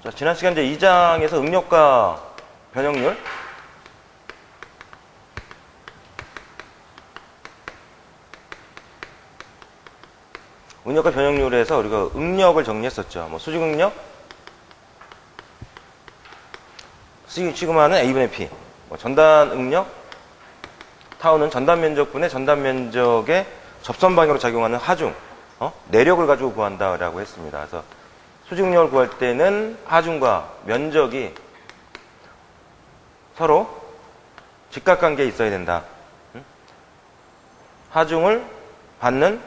자, 지난 시간 이제 2장에서 응력과 변형률. 응력과 변형률에서 우리가 응력을 정리했었죠. 뭐 수직응력, 시그마는 A분의 P, 뭐 전단응력, 타우는 전단 면적분의 전단 면적의 접선 방향으로 작용하는 하중, 내력을 가지고 구한다라고 했습니다. 그래서 수직응력을 구할 때는 하중과 면적이 서로 직각관계에 있어야 된다. 하중을 받는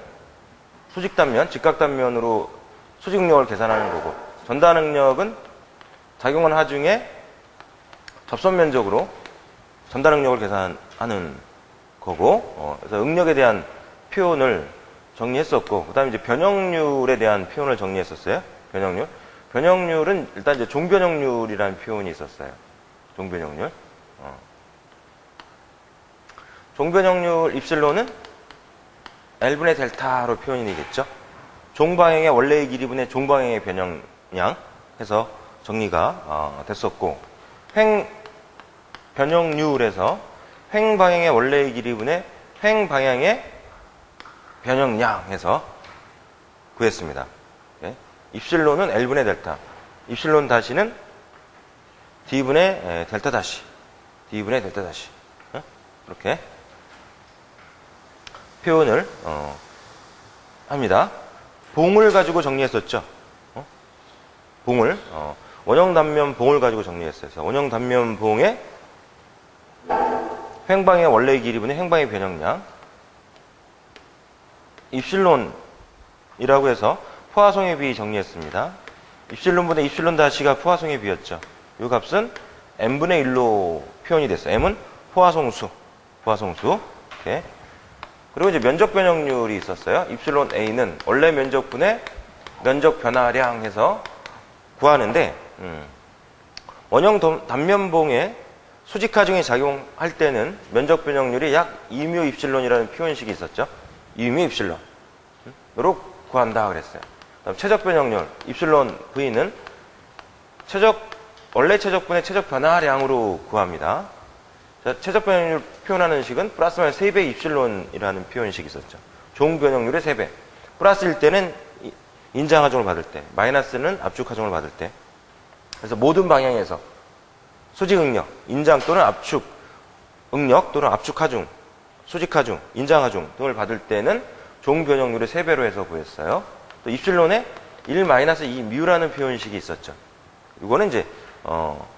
수직단면, 직각단면으로 수직응력을 계산하는 거고, 전단응력은 작용한 하중의 접선 면적으로 전단응력을 계산하는 거고, 그래서 응력에 대한 표현을 정리했었고, 그 다음에 이제 변형률에 대한 표현을 정리했었어요. 변형률. 변형률은 일단 이제 종변형률이라는 표현이 있었어요. 종변형률. 종변형률 입실론은 L분의 델타로 표현이 되겠죠. 종방향의 원래의 길이분의 종방향의 변형량 해서 정리가 됐었고, 변형률에서 횡방향의 원래의 길이분의 횡방향의 변형량 해서 구했습니다. 네. 입실론은 L분의 델타, 입실론 다시는 D분의 델타 다시, D분의 델타 다시, 이렇게 표현을 합니다. 봉을 가지고 정리했었죠. 봉을 원형 단면 봉을 가지고 정리했어요. 그래서 원형 단면 봉의 횡방의 원래의 길이분의 횡방의 변형량, 입실론이라고 해서 포화송의 비 정리했습니다. 입실론분의 입실론 다시가 포화송의 비였죠. 이 값은 m분의 1로 표현이 됐어요. m은 포화송수. 이렇게. 그리고 이제 면적 변형률이 있었어요. 입실론 A는 원래 면적분의 면적 변화량 해서 구하는데, 원형 단면봉에 수직 하중이 작용할 때는 면적 변형률이 약 2μ 입실론이라는 표현식이 있었죠. 2μ 입실론으로 구한다 그랬어요. 그다음 최적 변형률 입실론 V는 원래 최적분의 최적 변화량으로 구합니다. 자, 최적 변형률 표현하는 식은 플러스 마이너스 3배 입실론이라는 표현식이 있었죠. 종 변형률의 3배. 플러스일 때는 인장 하중을 받을 때, 마이너스는 압축 하중을 받을 때. 그래서 모든 방향에서 수직 응력, 인장 또는 압축 응력 또는 압축 하중, 수직 하중, 인장 하중 등을 받을 때는 종 변형률의 3배로 해서 구했어요. 또 입실론에 1-2μ라는 표현식이 있었죠. 이거는 이제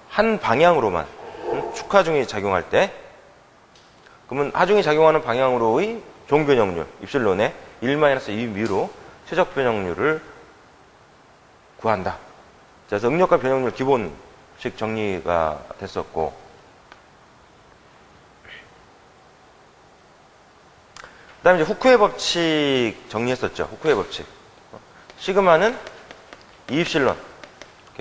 한 방향으로만 축하중이 작용할 때, 그러면 하중이 작용하는 방향으로의 종변형률, 입실론에 1-2μ로 최적 변형률을 구한다. 그래서 응력과 변형률 기본식 정리가 됐었고, 그 다음에 이제 후크의 법칙 정리했었죠. 후크의 법칙. 시그마는 이입실론.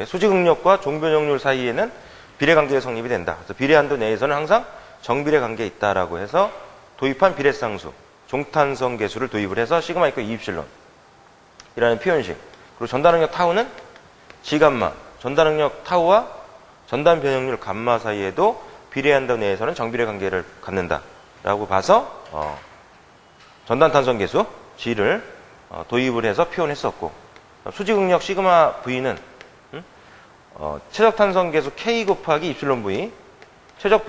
수직 응력과 종변형률 사이에는 비례관계가 성립이 된다. 그래서 비례한도 내에서는 항상 정비례 관계에 있다라고 해서 도입한 비례상수, 종탄성 계수를 도입을 해서 시그마 이퀄 이입실론 이라는 표현식. 그리고 전단응력 타우는 G감마, 전단응력 타우와 전단 변형률 감마 사이에도 비례한도 내에서는 정비례 관계를 갖는다라고 봐서 전단탄성 계수 G를 도입을 해서 표현했었고, 수직응력 시그마 V는 최적탄성계수 K 곱하기 입실론 V, 최적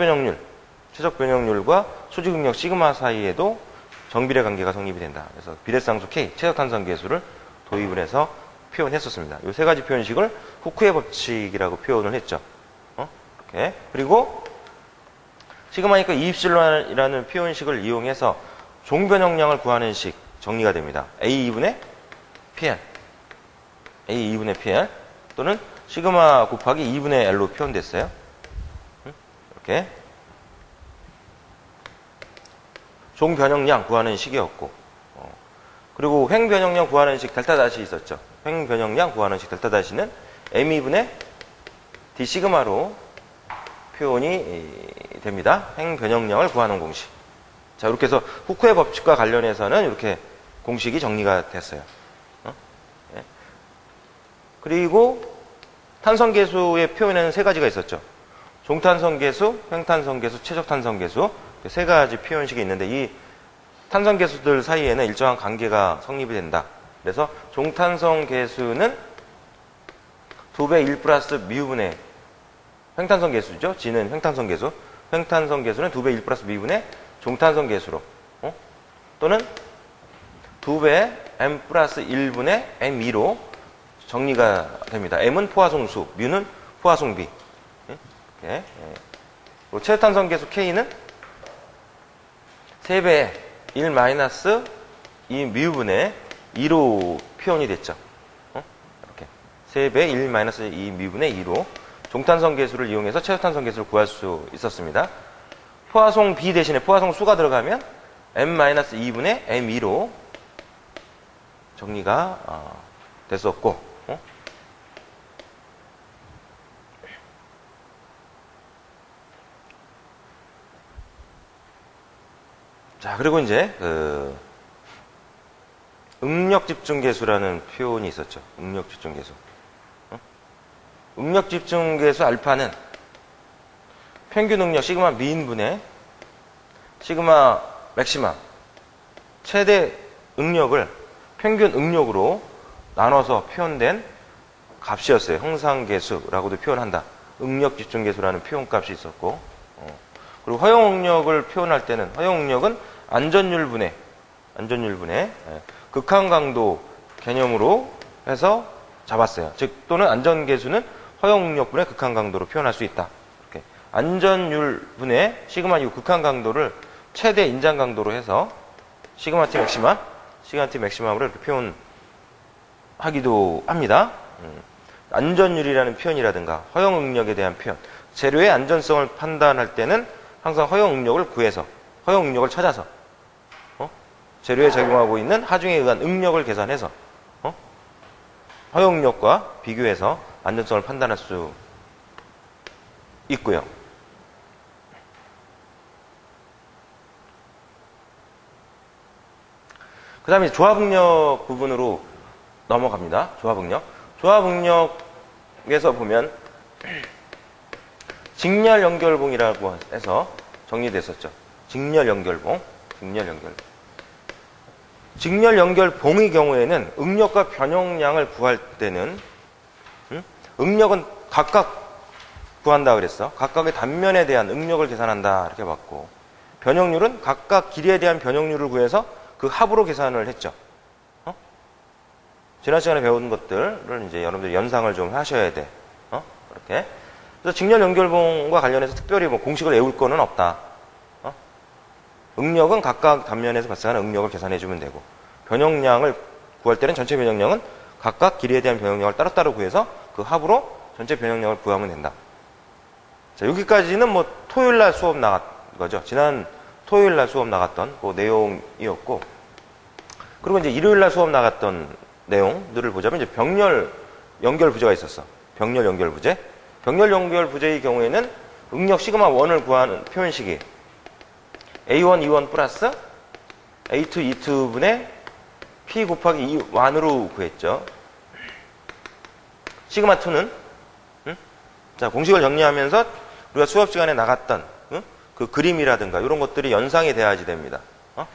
변형률과 수직응력 시그마 사이에도 정비례 관계가 성립이 된다. 그래서 비례상수 K, 최적탄성계수를 도입을 해서 표현했었습니다. 이 세 가지 표현식을 후크의 법칙이라고 표현을 했죠. 이렇게. 그리고 시그마니까 이입실론이라는 표현식을 이용해서 종변형량을 구하는 식 정리가 됩니다. A2분의 PL, A2분의 PL 또는 시그마 곱하기 2분의 L로 표현됐어요. 이렇게. 종변형량 구하는 식이었고, 그리고 횡변형량 구하는 식 델타 다시 있었죠. 횡변형량 구하는 식 델타 다시는 M2분의 D 시그마로 표현이 됩니다. 횡변형량을 구하는 공식. 자, 이렇게 해서 후크의 법칙과 관련해서는 이렇게 공식이 정리가 됐어요. 그리고 탄성계수의 표현에는 세 가지가 있었죠. 종탄성계수, 횡탄성계수, 최적탄성계수 세 가지 표현식이 있는데 이 탄성계수들 사이에는 일정한 관계가 성립이 된다. 그래서 종탄성계수는 2배 1 플러스 미분의 횡탄성계수죠. G는 횡탄성계수. 횡탄성계수는 2배 1 플러스 미분의 종탄성계수로 또는 2배 m 플러스 1분의 m2로 정리가 됩니다. m은 포화송수, μ는 포화송비. 이렇게. 그리고 최탄성계수 K는 3배 1 마이너스 2 미분의 2로 표현이 됐죠. 이렇게 3배 1 마이너스 2 미분의 2로 종탄성계수를 이용해서 최소탄성계수를 구할 수 있었습니다. 포화송 B 대신에 포화송 수가 들어가면 m-2분의 m2로 정리가 됐었고 자, 그리고 이제 응력집중계수라는 표현이 있었죠. 응력집중계수. 응력집중계수 알파는 평균 응력 시그마 미인분의 시그마 맥시마 최대 응력을 평균 응력으로 나눠서 표현된 값이었어요. 형상계수라고도 표현한다. 응력집중계수라는 표현값이 있었고 그리고 허용응력을 표현할 때는 허용응력은 안전율분의 극한강도 개념으로 해서 잡았어요. 즉 또는 안전계수는 허용응력분의 극한강도로 표현할 수 있다. 이렇게. 안전율분의 시그마 U 극한강도를 최대 인장강도로 해서 시그마 T 맥시맘으로 이렇게 표현하기도 합니다. 안전율이라는 표현이라든가 허용응력에 대한 표현, 재료의 안전성을 판단할 때는 항상 허용응력을 구해서 허용응력을 찾아서 재료에 적용하고 있는 하중에 의한 응력을 계산해서 허용력과 비교해서 안전성을 판단할 수 있고요. 그 다음에 조합응력 부분으로 넘어갑니다. 조합응력에서 보면 직렬연결봉이라고 해서 정리됐었죠. 직렬연결봉의 경우에는 응력과 변형량을 구할 때는 응력은 각각 구한다 그랬어. 각각의 단면에 대한 응력을 계산한다 이렇게 봤고 변형률은 각각 길이에 대한 변형률을 구해서 그 합으로 계산을 했죠. 지난 시간에 배운 것들을 이제 여러분들이 연상을 좀 하셔야 돼. 그렇게. 그래서 직렬연결봉과 관련해서 특별히 뭐 공식을 외울 거는 없다. 응력은 각각 단면에서 발생하는 응력을 계산해주면 되고 변형량을 구할 때는 전체 변형량은 각각 길이에 대한 변형량을 따로따로 구해서 그 합으로 전체 변형량을 구하면 된다. 자, 여기까지는 뭐 토요일날 수업 나갔 거죠. 지난 토요일날 수업 나갔던 그 내용이었고 그리고 이제 일요일날 수업 나갔던 내용들을 보자면 이제 병렬 연결부재가 있었어. 병렬 연결부재. 병렬 연결부재의 경우에는 응력 시그마 1을 구하는 표현식이 A1, E1 플러스 A2, E2분의 P 곱하기 E1으로 구했죠. 시그마 2는 자, 공식을 정리하면서 우리가 수업 시간에 나갔던 그 그림이라든가 이런 것들이 연상이 돼야지 됩니다.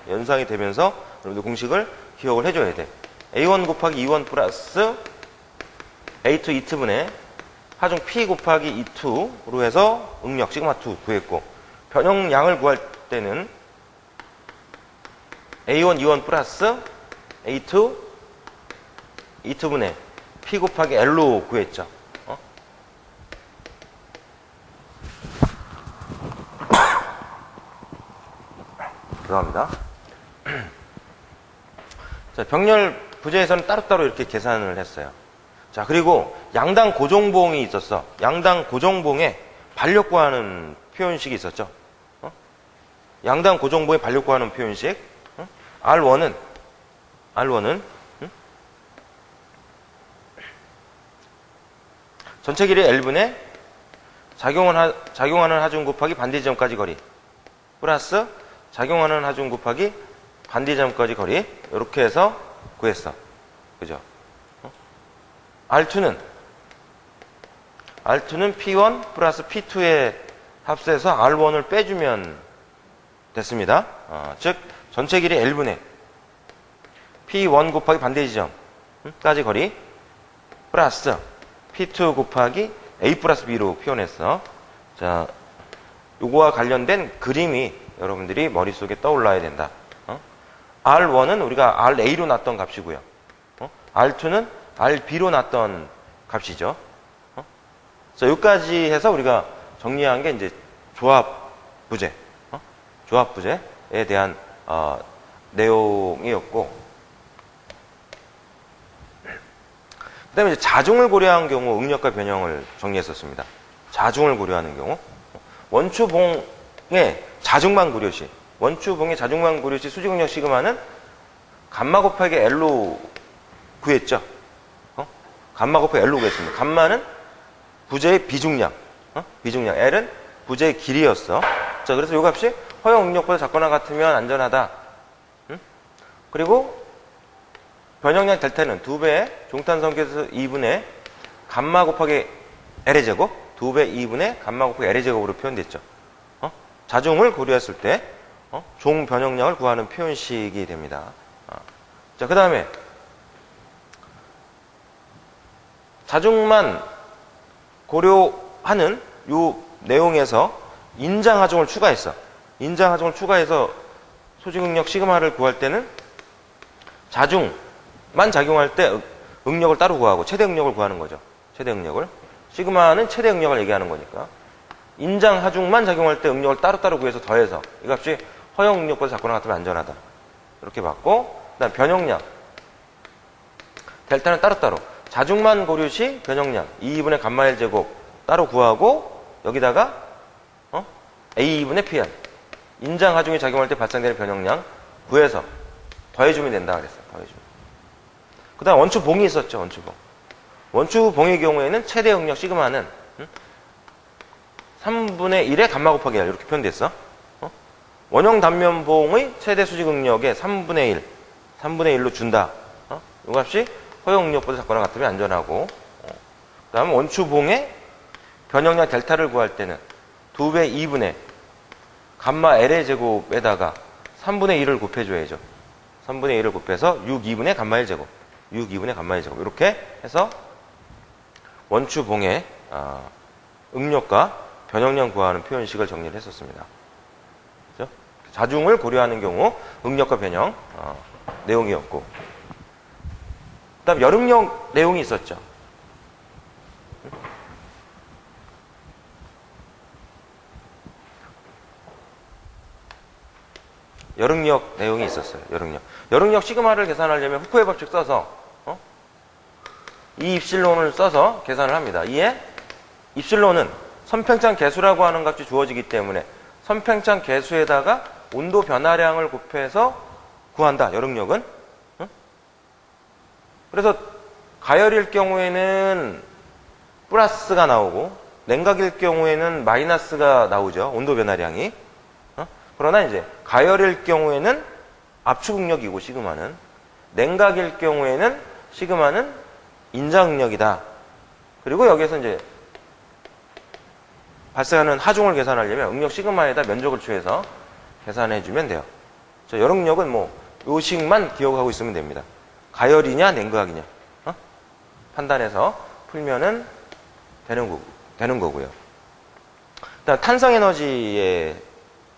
연상이 되면서 여러분들 공식을 기억을 해줘야 돼. A1 곱하기 E1 플러스 A2, E2분의 하중 P 곱하기 E2로 해서 응력 시그마 2 구했고 변형량을 구할 때는 A1, E1 플러스 A2, E2분의 P 곱하기 L로 구했죠. 죄송합니다. 자, 병렬 부재에서는 따로따로 이렇게 계산을 했어요. 자, 그리고 양당 고정봉이 있었어. 양당 고정봉에 반력 구하는 표현식이 있었죠. 양당 고정봉에 반력 구하는 표현식. R1은 전체 길이 L분의 작용하는 하중 곱하기 반대 지점까지 거리 플러스 작용하는 하중 곱하기 반대 지점까지 거리 이렇게 해서 구했어. 그죠? R2는 R2는 P1 플러스 P2의 합세에서 R1을 빼주면 됐습니다. 즉 전체 길이 L분의 P1 곱하기 반대 지점까지 거리 플러스 P2 곱하기 A 플러스 B로 표현했어. 자, 요거와 관련된 그림이 여러분들이 머릿속에 떠올라야 된다. R1은 우리가 RA로 놨던 값이고요. R2는 RB로 놨던 값이죠. 자, 여기까지 해서 우리가 정리한 게 이제 조합 부재, 조합 부재에 대한 내용이었고, 그다음에 이제 자중을 고려한 경우 응력과 변형을 정리했었습니다. 자중을 고려하는 경우 원추봉의 자중만 고려시, 원추봉의 자중만 고려시 수직응력 시그마는 감마 곱하기 L로 구했죠. 감마 곱하기 L로 구했습니다. 감마는 부재의 비중량, 비중량 L은 부재의 길이였어. 자, 그래서 이 값이 허용 응력보다 작거나 같으면 안전하다. 그리고 변형량 델타는 2배의 종탄성계수 2분의 감마 곱하기 L의 제곱, 2배 2분의 감마 곱하기 L의 제곱으로 표현됐죠. 자중을 고려했을 때 종 변형량을 구하는 표현식이 됩니다. 자, 그 다음에 자중만 고려하는 요 내용에서 인장하중을 추가했어. 인장하중을 추가해서 소직응력 시그마를 구할 때는 자중만 작용할 때 응력을 따로 구하고 최대 응력을 구하는 거죠. 최대 응력을. 시그마는 최대 응력을 얘기하는 거니까. 인장하중만 작용할 때 응력을 따로따로 구해서 더해서 이 값이 허용 응력보다 작거나 같으면 안전하다. 이렇게 봤고, 그 다음 변형량. 델타는 따로따로. 자중만 고려 시 변형량 2분의 감마 L 제곱 따로 구하고 여기다가 A2분의 Pn 인장하중이 작용할 때 발생되는 변형량 구해서 더해주면 된다 그랬어요. 더해주면. 그 다음 원추봉이 있었죠. 원추봉. 원추봉의 경우에는 최대 응력 시그마는 3분의 1의 감마 곱하기 L 이렇게 표현됐어. 원형 단면봉의 최대 수직 응력의 3분의 1 3분의 1로 준다. 이 값이 허용 응력보다 작거나 같으면 안전하고, 그 다음 원추봉의 변형량 델타를 구할 때는 2배 2분의 감마 L의 제곱에다가 3분의 1을 곱해줘야죠. 3분의 1을 곱해서 6, 2분의 감마 L 제곱, 6, 2분의 감마 L 제곱 이렇게 해서 원추봉의 응력과 변형량 구하는 표현식을 정리를 했었습니다. 그렇죠? 자중을 고려하는 경우 응력과 변형 내용이었고, 그 다음 열응력 내용이 있었죠. 열응력 내용이 있었어요. 열응력 시그마를 계산하려면 후쿠의 법칙 써서 이 입실론을 써서 계산을 합니다. 이에 입실론은 선팽창 개수라고 하는 값이 주어지기 때문에 선팽창 개수에다가 온도 변화량을 곱해서 구한다. 열응력은. 그래서 가열일 경우에는 플러스가 나오고 냉각일 경우에는 마이너스가 나오죠. 온도 변화량이. 그러나 이제 가열일 경우에는 압축응력이고 시그마는, 냉각일 경우에는 시그마는 인장응력이다. 그리고 여기에서 이제 발생하는 하중을 계산하려면 응력 시그마에다 면적을 취해서 계산해주면 돼요. 자, 열응력은 뭐 요식만 기억하고 있으면 됩니다. 가열이냐 냉각이냐 판단해서 풀면은 되는 거고요. 그다음 탄성에너지의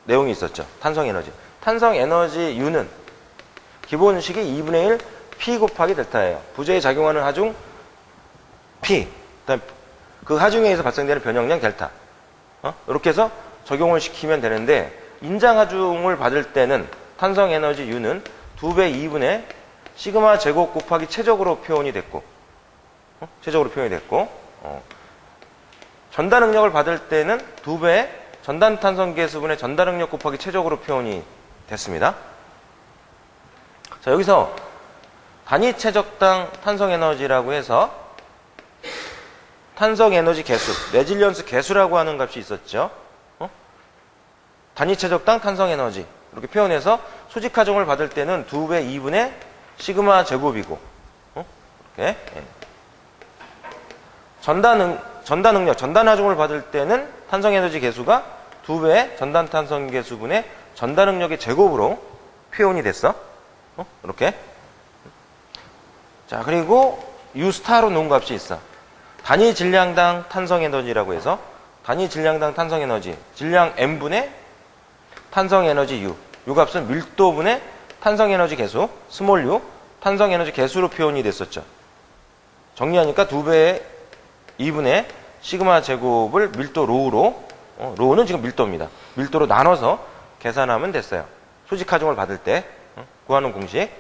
내용이 있었죠. 탄성에너지. 탄성에너지 U는 기본식이 2분의 1 P 곱하기 델타예요. 부재에 작용하는 하중 P, 그다음 그 하중에 의해서 발생되는 변형량 델타. 이렇게 해서 적용을 시키면 되는데, 인장하중을 받을 때는 탄성에너지 U는 2배 2분의 시그마 제곱 곱하기 최적으로 표현이 됐고, 전달 응력을 받을 때는 2배의 전단 탄성 계수분의 전달 응력 곱하기 최적으로 표현이 됐습니다. 자, 여기서 단위 최적당 탄성 에너지라고 해서 탄성 에너지 개수, 레질리언스 개수라고 하는 값이 있었죠. 단위 최적당 탄성 에너지 이렇게 표현해서 수직 하중을 받을 때는 2배 2분의 시그마 제곱이고, 이렇게 전단 전단 응력, 전단 하중을 받을 때는 탄성 에너지 개수가 2배의 전단 탄성 개수분의 전단 응력의 제곱으로 표현이 됐어. 이렇게. 자, 그리고 U 스타로 놓은 값이 있어. 단위 질량당 탄성 에너지라고 해서 단위 질량당 탄성 에너지, 질량 M분의 탄성 에너지 U. 이 값은 밀도분의 탄성 에너지 개수, 스몰 u, 탄성 에너지 개수로 표현이 됐었죠. 정리하니까 2배의 2분의 시그마 제곱을 밀도 로우로, 로우는 지금 밀도입니다. 밀도로 나눠서 계산하면 됐어요. 수직 하중을 받을 때 구하는 공식.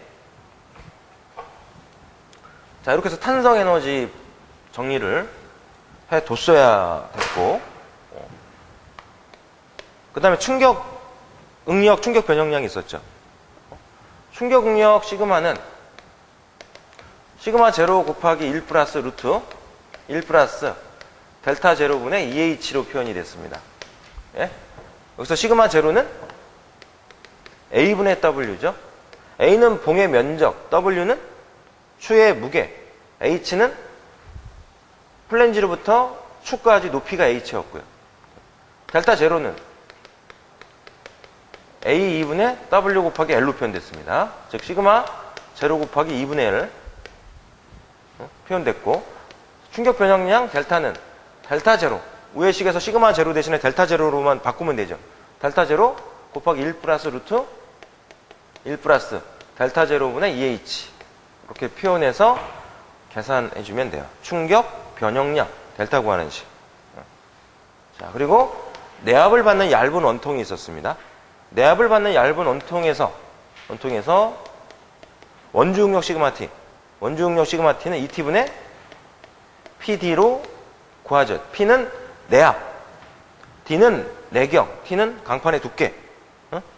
자, 이렇게 해서 탄성 에너지 정리를 해뒀어야 됐고, 그 다음에 충격 응력, 충격 변형량이 있었죠. 충격 응력 시그마는 시그마 제로 곱하기 1 플러스 루트 1 플러스 델타 제로분의 2h로 표현이 됐습니다. 예? 여기서 시그마 제로는 a분의 w죠. a는 봉의 면적, w는 추의 무게, h는 플랜지로부터 추까지 높이가 h였고요. 델타 제로는 a 2분의 w 곱하기 l로 표현됐습니다. 즉 시그마 제로 곱하기 2분의 l 표현됐고, 충격 변형량 델타는 델타 제로, 위의 식에서 시그마 제로 대신에 델타 제로로만 바꾸면 되죠. 델타 제로 곱하기 1 플러스 루트 1 플러스 델타 제로분의 2h 이렇게 표현해서 계산해주면 돼요. 충격 변형량 델타 구하는 식. 자, 그리고 내압을 받는 얇은 원통이 있었습니다. 내압을 받는 얇은 원통에서 원주 응력 시그마 t, 원주 응력 시그마 t는 2t분의 pd로 구하죠. p는 내압, d는 내경, t는 강판의 두께.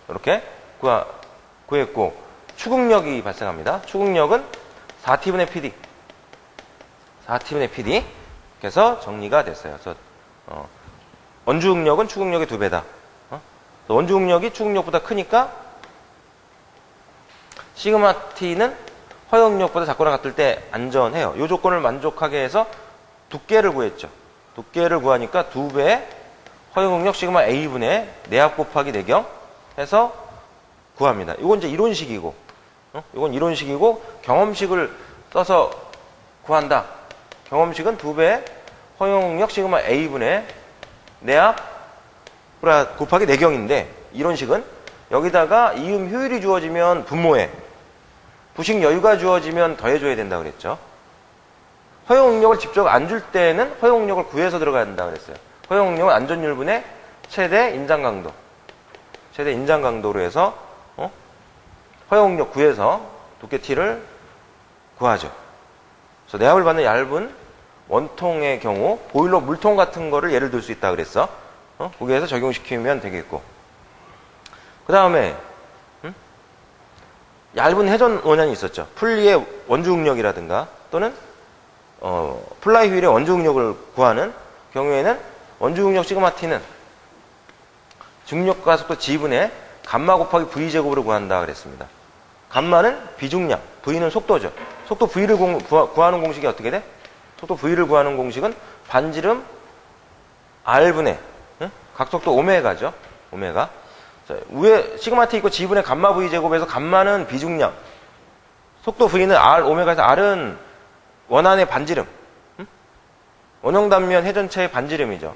이렇게 구했고, 추궁력이 발생합니다. 추궁력은 4t분의 pd, 4t분의 pd. 그래서 정리가 됐어요. 그래서 원주 응력은 추궁력의 2배다. 원주 응력이 추궁력보다 크니까 시그마 t는 허용 응력보다 작거나 같을 때 안전해요. 이 조건을 만족하게 해서 두께를 구했죠. 두께를 구하니까 2배의 허용 응력 시그마 a분의 내압 곱하기 내경 해서 구합니다. 이건 이제 이론식이고, 이건 이론식이고 경험식을 써서 구한다. 경험식은 2배의 허용 응력 시그마 a분의 내압 곱하기 내경인데, 이론식은 여기다가 이음 효율이 주어지면 분모해, 부식 여유가 주어지면 더해줘야 된다 그랬죠. 허용 응력을 직접 안 줄 때는 허용 응력을 구해서 들어가야 된다 그랬어요. 허용 응력은 안전율분의 최대 인장 강도, 최대 인장 강도로 해서 허용 응력 구해서 두께 t를 구하죠. 그래서 내압을 받는 얇은 원통의 경우 보일러 물통 같은 거를 예를 들 수 있다 그랬어. 거기에서 적용시키면 되겠고, 그 다음에 얇은 회전 원연이 있었죠. 풀리의 원주 응력이라든가 또는 플라이 휠의 원주 응력을 구하는 경우에는 원주 응력 시그마 t는 중력과 속도 g분의 감마 곱하기 v제곱으로 구한다 그랬습니다. 감마는 비중량, v는 속도죠. 속도 v를 구하는 공식이 어떻게 돼? 속도 v를 구하는 공식은 반지름 r분의 각속도 오메가죠. 오메가. 자, 위에 시그마 t 있고 g분의 감마 v제곱에서 감마는 비중량, 속도 v는 r, 오메가에서 r은 원안의 반지름, 원형 단면 회전체의 반지름이죠.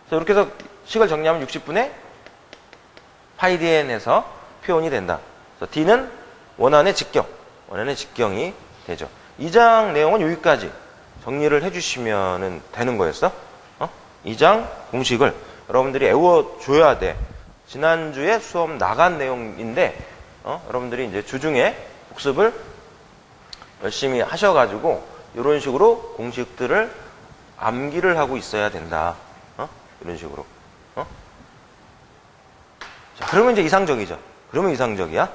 그래서 이렇게 해서 식을 정리하면 60분의 파이 dn 해서 표현이 된다. 그래서 d는 원안의 직경, 원안의 직경이 되죠. 2장 내용은 여기까지 정리를 해주시면 되는 거였어. 2장 공식을 여러분들이 외워줘야 돼. 지난주에 수업 나간 내용인데, 여러분들이 이제 주중에 복습을 열심히 하셔가지고, 이런 식으로 공식들을 암기를 하고 있어야 된다. 이런 식으로. 자, 그러면 이제 이상적이죠. 그러면 이상적이야.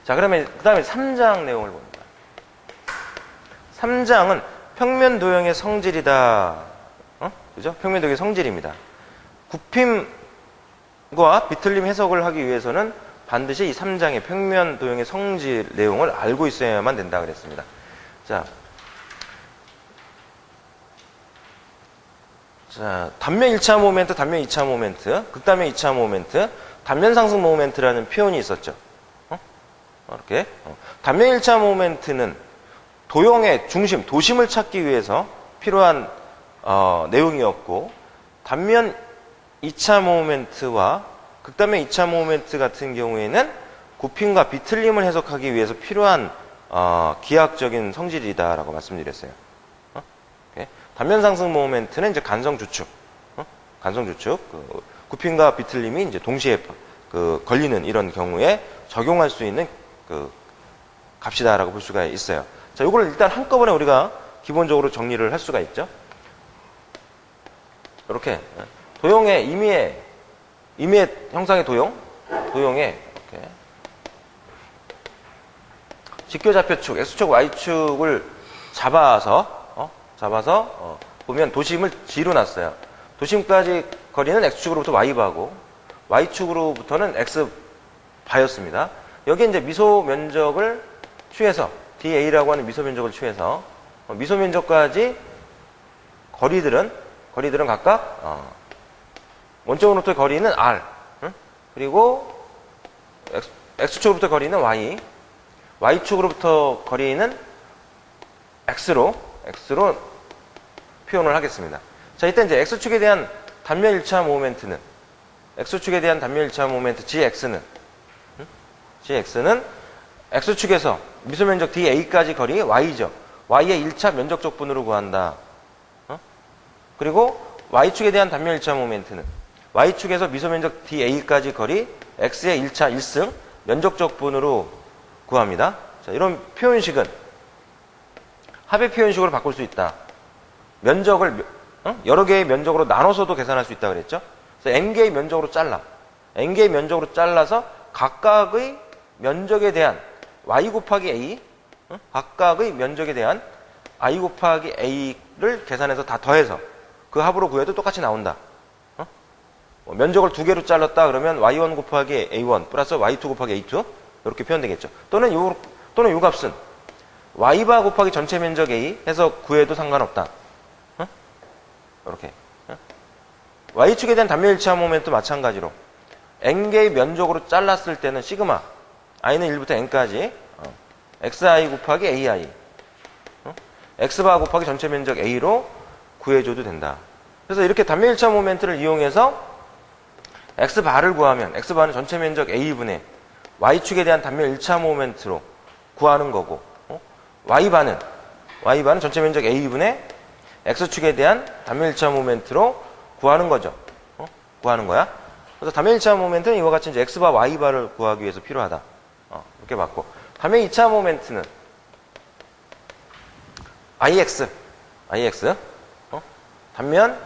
자, 그러면 그 다음에 3장 내용을 봅니다. 3장은 평면 도형의 성질이다. 그죠? 평면 도형의 성질입니다. 굽힘과 비틀림 해석을 하기 위해서는 반드시 이 3장의 평면 도형의 성질 내용을 알고 있어야만 된다 그랬습니다. 자, 자, 단면 1차 모멘트, 단면 2차 모멘트, 극단면 2차 모멘트, 단면 상승 모멘트라는 표현이 있었죠. 이렇게. 단면 1차 모멘트는 도형의 중심, 도심을 찾기 위해서 필요한 내용이었고, 단면 2차 모멘트와 극단면 2차 모멘트 같은 경우에는 굽힘과 비틀림을 해석하기 위해서 필요한 기하학적인 성질이다라고 말씀드렸어요. 단면 상승 모멘트는 이제 간성 주축, 간성 주축, 굽힘과 비틀림이 이제 동시에 걸리는 이런 경우에 적용할 수 있는 값이다라고 볼 수가 있어요. 자, 이걸 일단 한꺼번에 우리가 기본적으로 정리를 할 수가 있죠. 이렇게 도형의 임의의 형상의 도형의 이렇게 직교좌표축, x축, y축을 잡아서 보면 도심을 G로 놨어요. 도심까지 거리는 x축으로부터 y바고 y축으로부터는 x바였습니다. 여기에 이제 미소 면적을 취해서 DA라고 하는 미소 면적을 취해서 미소 면적까지 거리들은 각각 원점으로부터의 거리는 R, 그리고 x축으로부터 거리는 y, y축으로부터 거리는 x로 표현을 하겠습니다. 자, 이때 이제 x축에 대한 단면 1차 모멘트는 x축에 대한 단면 1차 모멘트 gx는 x축에서 미소면적 DA까지 거리 y죠. y의 1차 면적적 분으로 구한다. 그리고 y축에 대한 단면 1차 모멘트는 y축에서 미소면적 DA까지 거리 x의 1차 1승 면적적 분으로 구합니다. 자, 이런 표현식은 합의 표현식으로 바꿀 수 있다. 면적을 여러 개의 면적으로 나눠서도 계산할 수 있다 그랬죠. 그래서 n개의 면적으로 n개의 면적으로 잘라서 각각의 면적에 대한 y 곱하기 a, 각각의 면적에 대한 i 곱하기 a를 계산해서 다 더해서 그 합으로 구해도 똑같이 나온다. 면적을 두 개로 잘랐다 그러면 y1 곱하기 a1 플러스 y2 곱하기 a2 이렇게 표현되겠죠. 또는 요 값은 y바 곱하기 전체 면적 a 해서 구해도 상관없다. 이렇게. y축에 대한 단면 1차 모멘트 마찬가지로 n개의 면적으로 잘랐을 때는 시그마 i는 1부터 n까지 xi 곱하기 ai x바 곱하기 전체 면적 a로 구해줘도 된다. 그래서 이렇게 단면 1차 모멘트를 이용해서 x바를 구하면 x바는 전체 면적 a분의 y축에 대한 단면 1차 모멘트로 구하는 거고 y바는 전체 면적 a분의 x축에 대한 단면 1차 모멘트로 구하는 거죠. 구하는 거야. 그래서 단면 1차 모멘트는 이와 같이 이제 x바 y바를 구하기 위해서 필요하다. 이렇게 봤고 단면 2차 모멘트는 ix 단면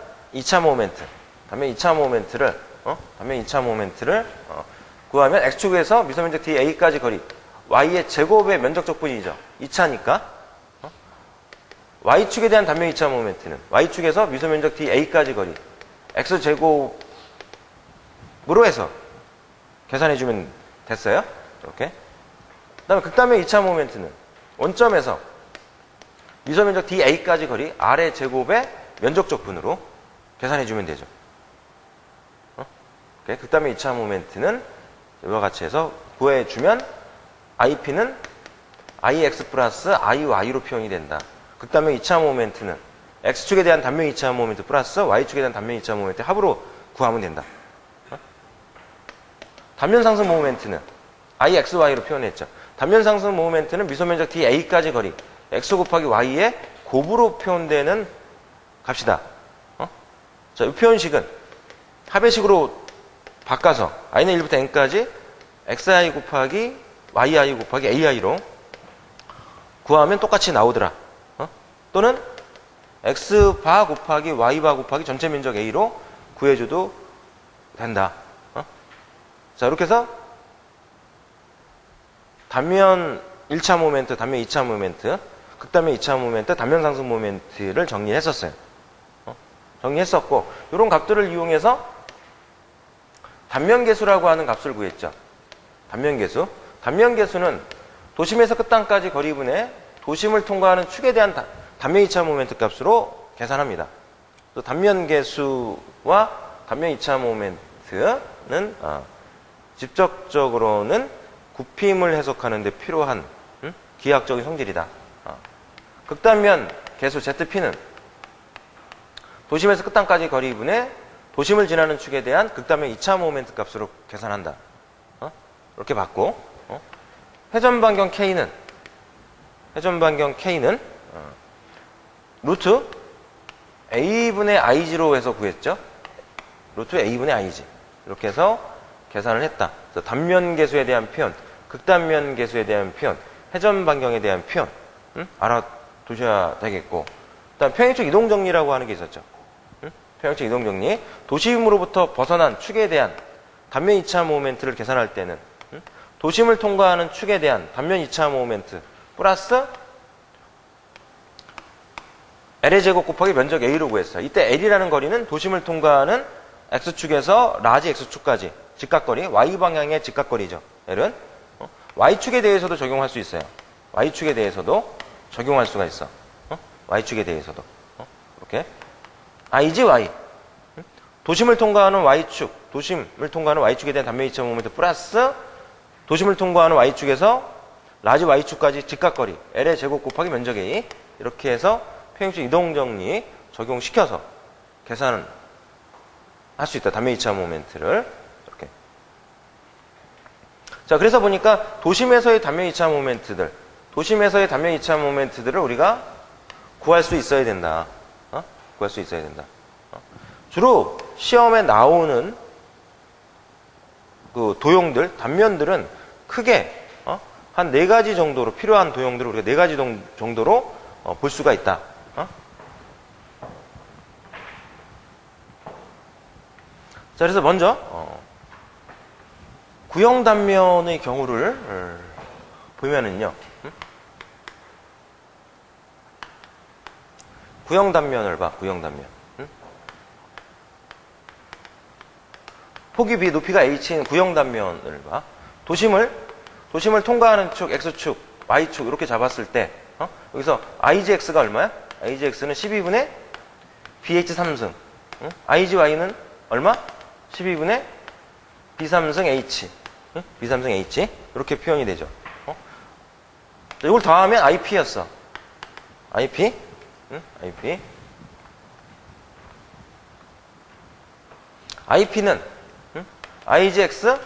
2차 모멘트를 구하면 x축에서 미소면적 DA까지 거리 y의 제곱의 면적적 분이죠. 2차니까 y축에 대한 단면 2차 모멘트는 y축에서 미소면적 DA까지 거리 x제곱으로 해서 계산해주면 됐어요. 이렇게. 그 다음에 극단면 2차 모멘트는 원점에서 미소면적 DA까지 거리 R의 제곱의 면적적 분으로 계산해주면 되죠. 극단면 2차 모멘트는 이와 같이 해서 구해주면 IP는 IX 플러스 IY로 표현이 된다. 극단면 2차 모멘트는 X축에 대한 단면 2차 모멘트 플러스 Y축에 대한 단면 2차 모멘트 합으로 구하면 된다. 단면 상승 모멘트는 IXY로 표현했죠. 단면 상승 모멘트는 미소면적 DA까지 거리 X 곱하기 Y의 곱으로 표현되는 값이다. 자, 이 표현식은 합의식으로 바꿔서 i는 1부터 n까지 xi 곱하기 yi 곱하기 ai로 구하면 똑같이 나오더라. 또는 x바 곱하기 y바 곱하기 전체 면적 a로 구해줘도 된다. 자, 이렇게 해서 단면 1차 모멘트, 단면 2차 모멘트, 극단면 2차 모멘트, 단면 상승 모멘트를 정리했었어요. 정리했었고 이런 값들을 이용해서 단면계수라고 하는 값을 구했죠. 단면계수. 단면계수는 도심에서 끝단까지 거리분의 도심을 통과하는 축에 대한 단면 2차 모멘트 값으로 계산합니다. 또 단면 계수와 단면 이차 모멘트는 직접적으로는 굽힘을 해석하는 데 필요한 기하학적인 성질이다. 극단면 계수 ZP는 도심에서 끝단까지 거리분의 도심을 지나는 축에 대한 극단면 이차 모멘트 값으로 계산한다. 이렇게 받고, 회전 반경 K는 루트 A분의 IG로 해서 구했죠. 루트 A분의 IG. 이렇게 해서 계산을 했다. 그래서 단면 계수에 대한 표현, 극단면 계수에 대한 표현, 회전 반경에 대한 표현, 알아두셔야 되겠고, 그다음 평행축 이동 정리라고 하는 게 있었죠. 평행축 이동 정리. 도심으로부터 벗어난 축에 대한 단면 이차 모멘트를 계산할 때는 도심을 통과하는 축에 대한 단면 이차 모멘트 플러스 L의 제곱 곱하기 면적 A로 구했어요. 이때 L이라는 거리는 도심을 통과하는 X축에서 라지 X축까지 직각거리, Y방향의 직각거리죠. L은 Y축에 대해서도 적용할 수 있어요. Y축에 대해서도 적용할 수가 있어. Y축에 대해서도. 이렇게 IG Y 도심을 통과하는 Y축, 도심을 통과하는 Y축에 대한 단면 이차 모멘트 플러스 도심을 통과하는 Y축에서 라지 Y축까지 직각거리 L의 제곱 곱하기 면적 A 이렇게 해서 평행축 이동정리 적용시켜서 계산을 할 수 있다. 단면 이차 모멘트를 이렇게. 자, 그래서 보니까 도심에서의 단면 이차 모멘트들을 우리가 구할 수 있어야 된다. 구할 수 있어야 된다. 주로 시험에 나오는 그 도형들, 단면들은 크게 한 4가지 정도로 필요한 도형들을 우리가 4가지 정도로 볼 수가 있다. 자, 그래서 먼저 구형 단면의 경우를 보면은요. 구형 단면을 봐. 구형 단면. 폭이 B, 높이가 H인 구형 단면을 봐. 도심을 통과하는 축, X축, Y축 이렇게 잡았을 때 여기서 IGX가 얼마야? IGX는 12분의 BH3승. IGY는 얼마? 12분의 B3승 H. B3승 H. 이렇게 표현이 되죠. 이걸 더하면 IP였어. IP. IP. IP는 IGX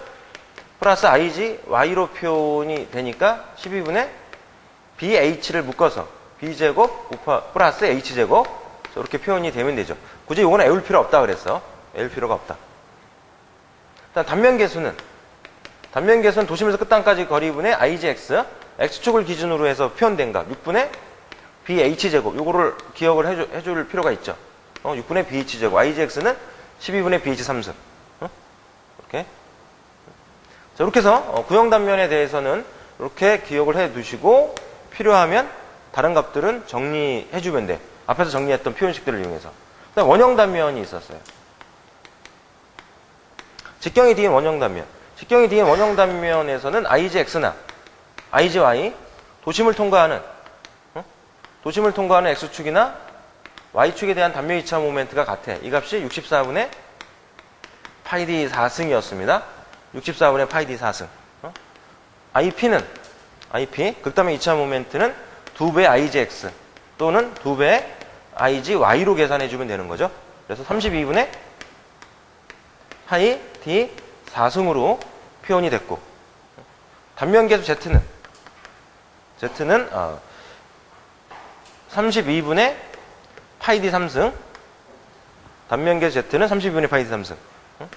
플러스 IGY로 표현이 되니까 12분의 BH를 묶어서 B제곱 플러스 H제곱 이렇게 표현이 되면 되죠. 굳이 이거는 외울 필요 없다 그랬어. 외울 필요가 없다. 일단 단면 계수는 도심에서 끝단까지 거리분의 IGX X축을 기준으로 해서 표현된 값 6분의 BH제곱 요거를 기억을 해줄 필요가 있죠. 6분의 BH제곱 IGX는 12분의 BH3승 이렇게. 자, 이렇게 해서 구형 단면에 대해서는 이렇게 기억을 해 두시고 필요하면 다른 값들은 정리해 주면 돼. 앞에서 정리했던 표현식들을 이용해서. 그다음 원형 단면이 있었어요. 직경이 뒤인 원형 단면. 직경이 뒤인 원형 단면에서는 IGX나 IGY 도심을 통과하는 X축이나 Y축에 대한 단면 이차 모멘트가 같아. 이 값이 64분의 파이D 4승이었습니다. 64분의 파이D 4승. IP, 극단면 이차 모멘트는 2배 IGX 또는 2배 IGY로 계산해주면 되는 거죠. 그래서 32분의 파이 D 4승으로 표현이 됐고, 단면계수 Z는 32분의 파이 D 3승, 단면계수 Z는 32분의 파이 D 3승.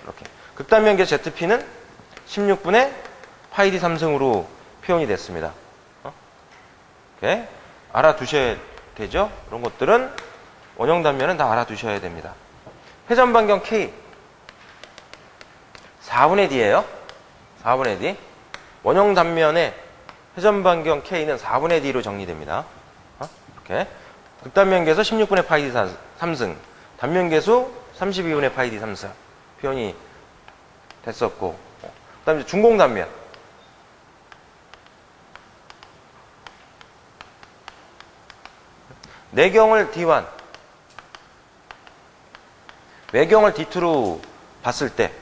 이렇게. 극단면계수 ZP는 16분의 파이 D 3승으로 표현이 됐습니다. 이렇게 알아두셔야 되죠. 이런 것들은 원형 단면은 다 알아두셔야 됩니다. 회전 반경 K 4분의 D예요. 4분의 D. 원형 단면의 회전 반경 K는 4분의 D로 정리됩니다. 이렇게. 극단면계수 16분의 파이 D 3승, 단면계수 32분의 파이 D 3승 표현이 됐었고, 그 다음에 중공단면. 내경을 D1, 외경을 D2로 봤을 때,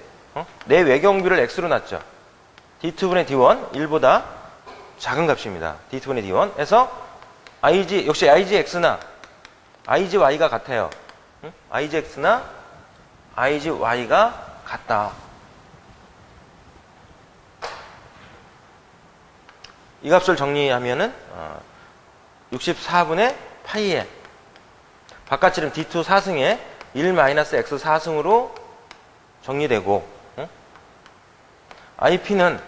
내 외경비를 X로 놨죠. D2분의 D1, 1보다 작은 값입니다. D2분의 D1 해서 역시 IGX나 IGY가 같아요. IGX나 IGY가 같다. 이 값을 정리하면은 64분의 파이에 바깥지름 D2 4승에 1-X 4승으로 정리되고, IP는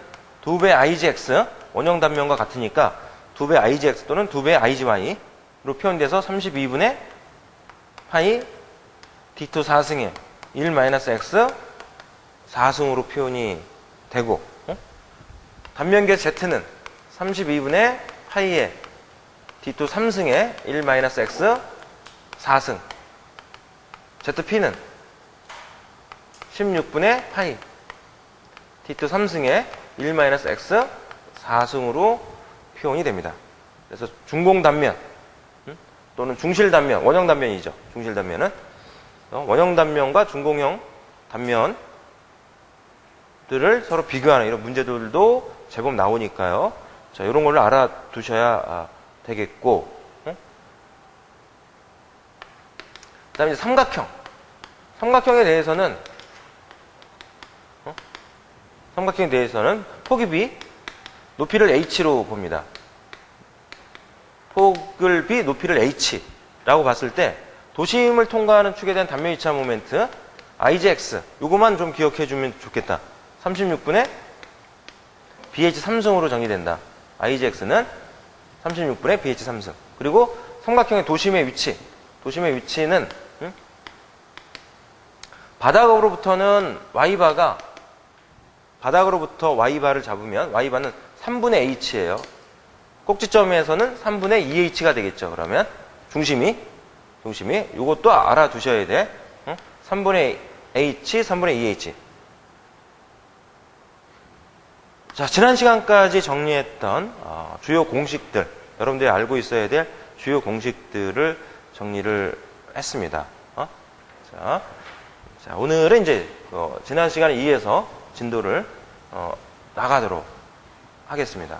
2배 IGX 원형 단면과 같으니까 2배 IGX 또는 2배 IGY로 표현돼서 32분의 파이 D2 4승에 1-X 4승으로 표현이 되고, 단면계 Z는 32분의 파이에 D2 3승에 1-X 4승, ZP는 16분의 파이 D2 3승에 1-X 4승으로 표현이 됩니다. 그래서 중공 단면 또는 중실 단면, 원형 단면이죠. 중실 단면은 원형 단면과 중공형 단면들을 서로 비교하는 이런 문제들도 제법 나오니까요. 자, 이런 걸로 알아두셔야 되겠고, 그다음에 이제 삼각형에 대해서는 폭이 높이를 h로 봅니다. 폭을 b, 높이를 h라고 봤을 때 도심을 통과하는 축에 대한 단면 이차 모멘트 IGX 요거만 좀 기억해 주면 좋겠다. 36분의 BH 3승으로 정리된다. IGX는 36분의 BH 3승. 그리고 삼각형의 도심의 위치는 바닥으로부터 Y바를 잡으면 Y바는 3분의 H예요. 꼭지점에서는 3분의 2H가 되겠죠. 그러면 중심이 이것도 알아두셔야 돼. 3분의 H, 3분의 2H. 자, 지난 시간까지 정리했던 주요 공식들, 여러분들이 알고 있어야 될 주요 공식들을 정리를 했습니다. 자, 오늘은 이제 지난 시간에 이어서 진도를 나가도록 하겠습니다.